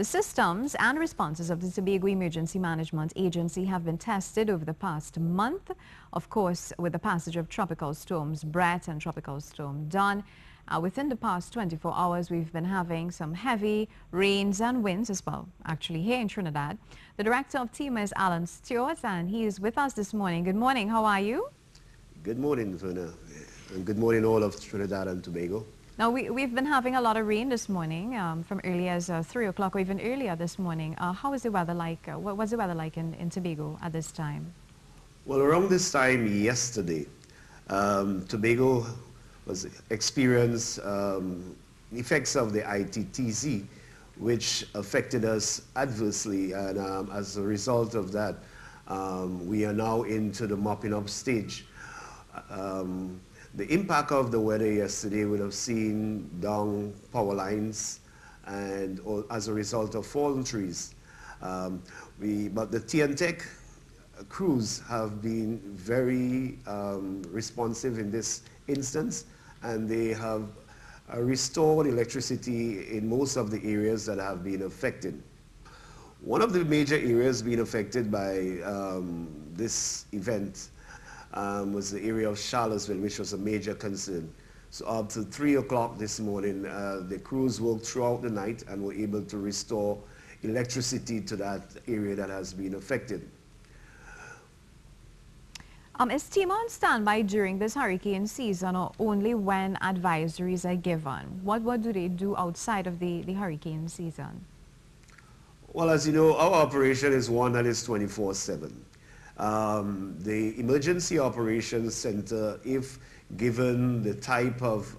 The systems and responses of the Tobago Emergency Management Agency have been tested over the past month, of course, with the passage of tropical storms Bret and tropical storm Don. Within the past 24 hours, we've been having some heavy rains and winds as well, actually, here in Trinidad. The director of TEMA is Allan Stewart, and he is with us this morning. Good morning. How are you? Good morning, Verna, and good morning all of Trinidad and Tobago. Now, we've been having a lot of rain this morning, from early as 3 o'clock or even earlier this morning. How is the weather like? What's the weather like in Tobago at this time? Well, around this time yesterday, Tobago was experienced effects of the ITTZ, which affected us adversely, and as a result of that, we are now into the mopping up stage. The impact of the weather yesterday would have seen down power lines and as a result of fallen trees. But the TNTech crews have been very responsive in this instance, and they have restored electricity in most of the areas that have been affected. One of the major areas being affected by this event was the area of Charlottesville, which was a major concern. So up to 3 o'clock this morning, the crews worked throughout the night and were able to restore electricity to that area that has been affected. Is TEMA on standby during this hurricane season or only when advisories are given? What do they do outside of the hurricane season? Well, as you know, our operation is one that is 24/7. The Emergency Operations Center, if given the type of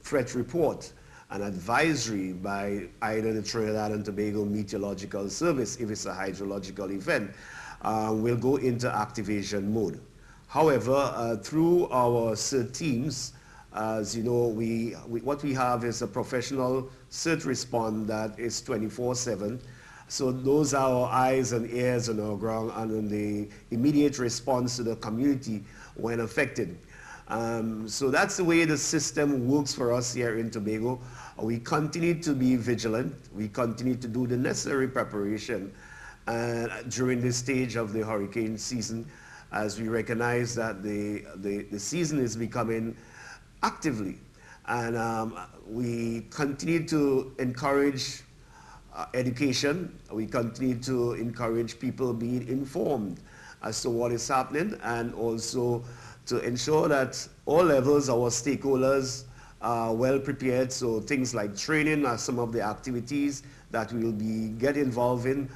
threat report and advisory by either the Trinidad and Tobago Meteorological Service, if it's a hydrological event, will go into activation mode. However, through our CERT teams, as you know, what we have is a professional CERT response that is 24/7. So those are our eyes and ears on our ground and on the immediate response to the community when affected. So that's the way the system works for us here in Tobago. We continue to be vigilant. We continue to do the necessary preparation during this stage of the hurricane season, as we recognize that the season is becoming actively. And we continue to encourage education. We continue to encourage people being informed as to what is happening, and also to ensure that all levels, our stakeholders are well prepared. So things like training are some of the activities that we will be getting involved in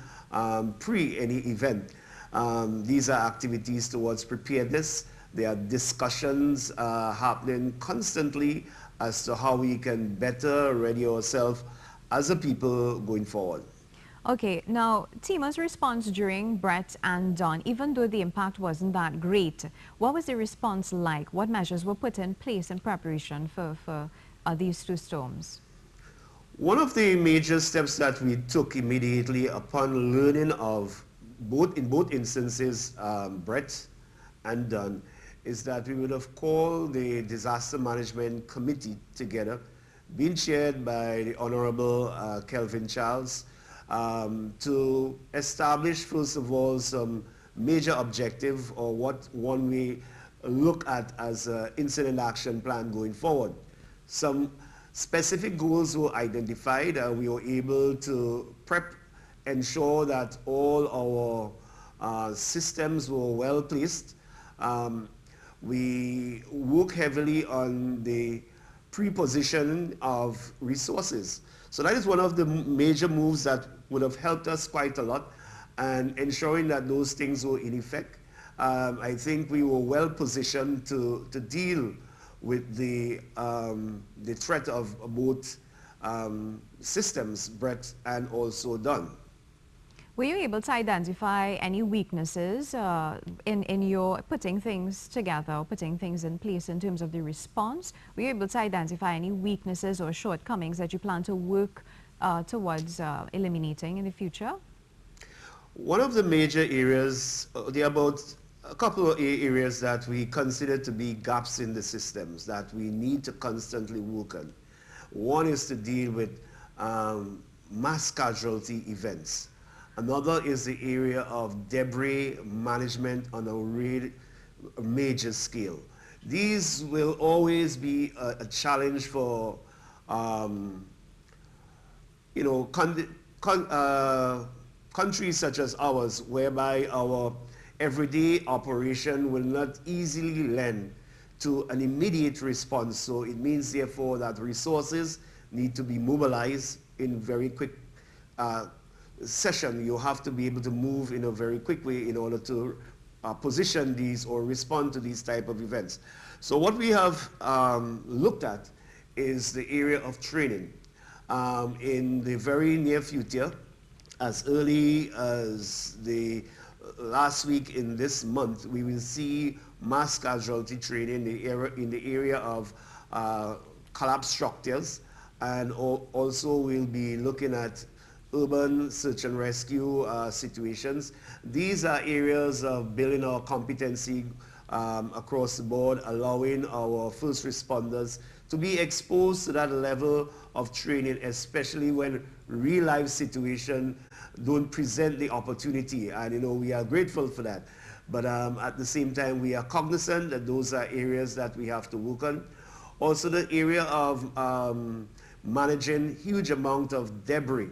pre any event. These are activities towards preparedness. There are discussions happening constantly as to how we can better ready ourselves as a people going forward. Okay, now TEMA's response during Bret and Don, even though the impact wasn't that great, what was the response like? What measures were put in place in preparation for these two storms? One of the major steps that we took immediately upon learning of in both instances, Bret and Don, is that we would have called the Disaster Management Committee together, being chaired by the Honorable Kelvin Charles, to establish, first of all, some major objective, or what one we look at as an incident action plan going forward. Some specific goals were identified, and we were able to ensure that all our systems were well placed. We work heavily on the pre-positioning of resources. So that is one of the major moves that would have helped us quite a lot, and ensuring that those things were in effect. I think we were well positioned to deal with the threat of both systems, Bret and also Don. Were you able to identify any weaknesses in your putting things together, putting things in place in terms of the response? Were you able to identify any weaknesses or shortcomings that you plan to work towards eliminating in the future? One of the major areas, there are about a couple of areas that we consider to be gaps in the systems that we need to constantly work on. One is to deal with mass casualty events. Another is the area of debris management on a major scale. These will always be a challenge for countries such as ours, whereby our everyday operation will not easily lend to an immediate response. So it means, therefore, that resources need to be mobilized in very quick session. You have to be able to move in a very quick way in order to position these or respond to these type of events. So what we have looked at is the area of training. In the very near future, as early as the last week in this month, we will see mass casualty training in the area of collapsed structures, and also we'll be looking at urban search and rescue situations. These are areas of building our competency across the board, allowing our first responders to be exposed to that level of training, especially when real-life situations don't present the opportunity. And we are grateful for that. But at the same time, we are cognizant that those are areas that we have to work on. Also, the area of managing huge amount of debris.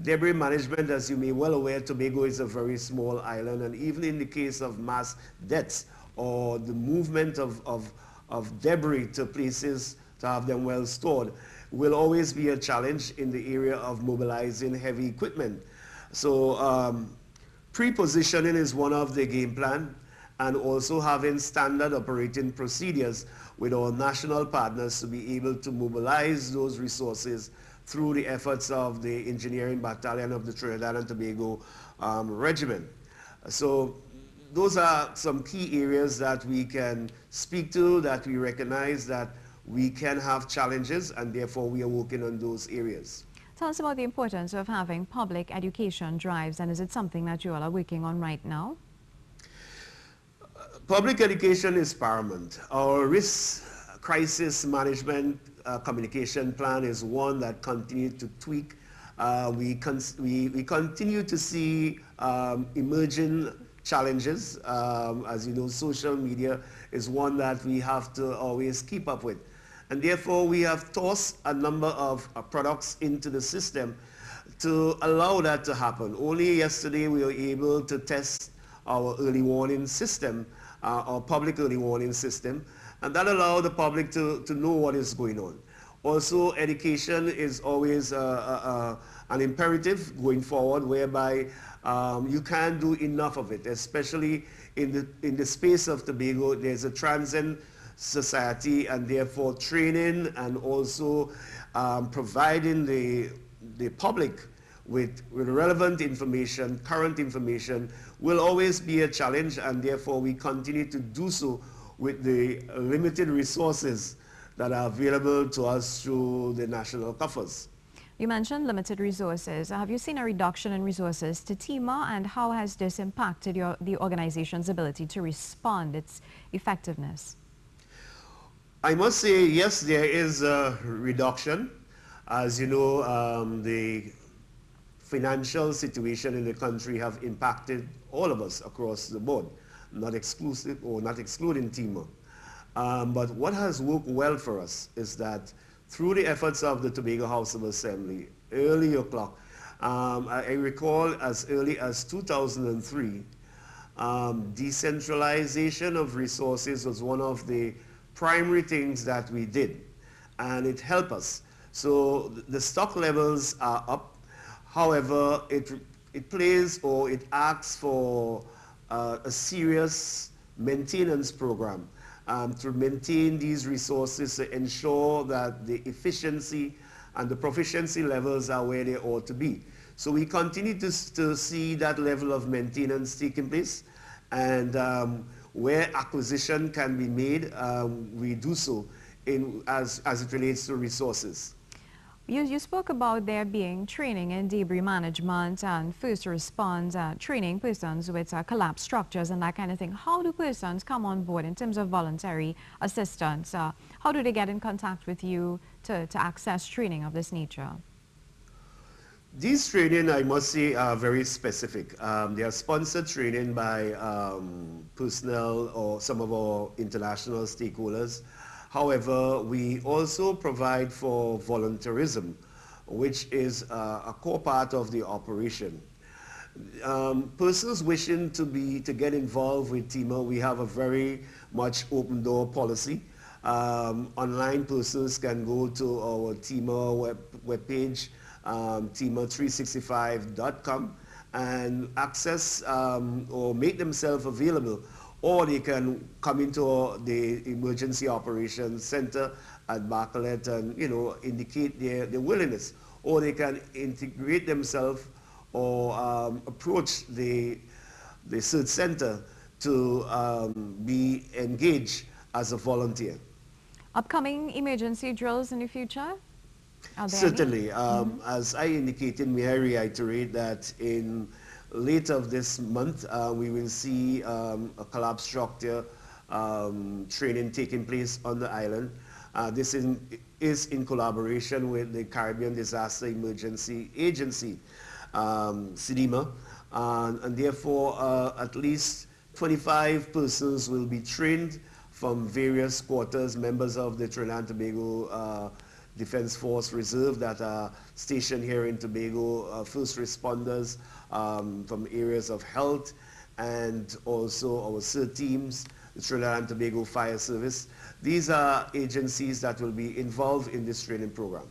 Debris management, as you may well aware, Tobago is a very small island, and even in the case of mass deaths or the movement of debris to places to have them well stored will always be a challenge in the area of mobilizing heavy equipment. So pre-positioning is one of the game plan, and also having standard operating procedures with our national partners to be able to mobilize those resources through the efforts of the Engineering Battalion of the Trinidad and Tobago Regiment. So those are some key areas that we can speak to, that we recognize that we can have challenges, and therefore we are working on those areas. Tell us about the importance of having public education drives, and is it something that you all are working on right now? Public education is paramount. Our risk crisis management communication plan is one that continues to tweak. We continue to see emerging challenges. As you know, social media is one that we have to always keep up with. And therefore, we have tossed a number of products into the system to allow that to happen. Only yesterday, we were able to test our early warning system, our public early warning system, and that allowed the public to know what is going on. Also, education is always an imperative going forward, whereby you can't do enough of it, especially in the space of Tobago. There's a transient society, and therefore training and also providing the public with relevant information, current information, will always be a challenge, and therefore we continue to do so with the limited resources that are available to us through the national coffers. You mentioned limited resources. Have you seen a reduction in resources to TEMA, and how has this impacted the organization's ability to respond, its effectiveness? I must say, yes, there is a reduction. As you know, the financial situation in the country have impacted all of us across the board, not exclusive or not excluding TEMA. But what has worked well for us is that through the efforts of the Tobago House of Assembly, early o'clock, I recall as early as 2003, decentralization of resources was one of the primary things that we did, and it helped us. So the stock levels are up. However, it plays or it asks for a serious maintenance program to maintain these resources, to ensure that the efficiency and the proficiency levels are where they ought to be. So we continue to see that level of maintenance taking place, and where acquisition can be made, we do so as it relates to resources. You spoke about there being training in debris management and first response, training persons with collapsed structures and that kind of thing. How do persons come on board in terms of voluntary assistance? How do they get in contact with you to access training of this nature? These training, I must say, are very specific. They are sponsored training by personnel or some of our international stakeholders. However, we also provide for volunteerism, which is a core part of the operation. Persons wishing to get involved with TEMA, we have a very much open door policy. Online persons can go to our TEMA webpage, tema365.com, and access or make themselves available, or they can come into the Emergency Operations Center at Barcolet and indicate their willingness, or they can integrate themselves or approach the search center to be engaged as a volunteer. Upcoming emergency drills in the future? Are there Certainly. As I indicated, may I reiterate that in late of this month, we will see a collapse structure training taking place on the island. This is in collaboration with the Caribbean Disaster Emergency Agency, CDEMA, and therefore at least 25 persons will be trained from various quarters, members of the Trinidad and Tobago Defense Force Reserve that are stationed here in Tobago, first responders from areas of health, and also our CERT teams, the Trinidad and Tobago Fire Service. These are agencies that will be involved in this training program.